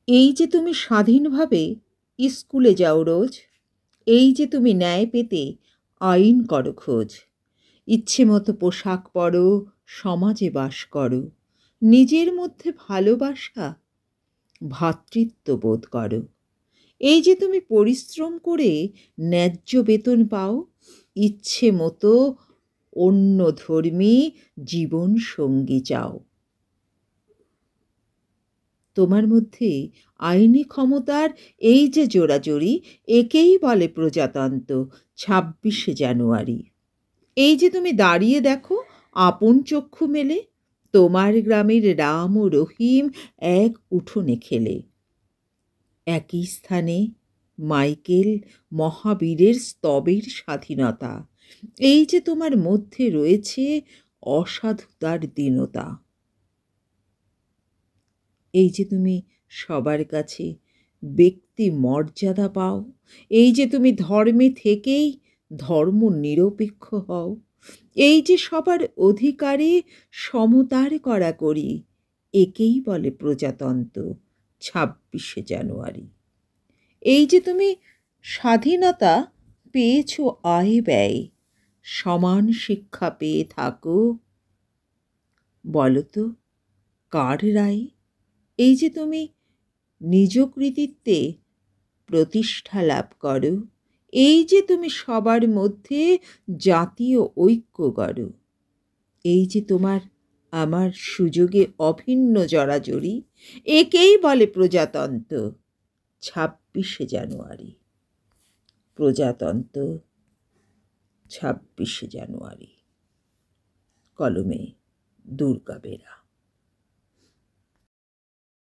এই যে তুমি স্বাধীনভাবে স্কুলে যাও রোজ, এই যে তুমি ন্যায় পেতে আইন করো খোঁজ, ইচ্ছে মতো পোশাক পরো, সমাজে বাস করো, নিজের মধ্যে ভালোবাসা ভ্রাতৃত্ব বোধ করো। এই যে তুমি পরিশ্রম করে ন্যায্য বেতন পাও, ইচ্ছে মতো অন্য ধর্মী জীবন সঙ্গী চাও। তোমার মধ্যে আইনি ক্ষমতার এই যে জোরাজুরি, একেই বলে প্রজাতন্ত্র। 26শে জানুয়ারি। এই যে তুমি দাঁড়িয়ে দেখো আপন চক্ষু মেলে, তোমার গ্রামের রাম ও রহিম এক উঠোনে খেলে। একই স্থানে মাইকেল মহাবীরের স্তবের স্বাধীনতা। এই যে তোমার মধ্যে রয়েছে অসাধুতার দীনতা। এই যে তুমি সবার কাছে ব্যক্তি মর্যাদা পাও, এই যে তুমি ধর্মে থেকেই ধর্ম নিরপেক্ষ হও, এই যে সবার অধিকারে সমতার কড়াকড়ি, একেই বলে প্রজাতন্ত্র। 26শে জানুয়ারি। এই যে তুমি স্বাধীনতা পেয়েছ আয় ব্যয়, সমান শিক্ষা পেয়ে থাকো, বলো তো কার রায়? এই যে তুমি নিজ কৃতিত্বে প্রতিষ্ঠা লাভ করো, এই যে তুমি সবার মধ্যে জাতীয় ঐক্য গড়ো, এই যে তোমার আমার সুযোগে অভিন্ন জড়াজড়ি, একেই বলে প্রজাতন্ত্র। 26শে জানুয়ারি। প্রজাতন্ত্র, 26শে জানুয়ারি। কলমে দুর্গা বেরা।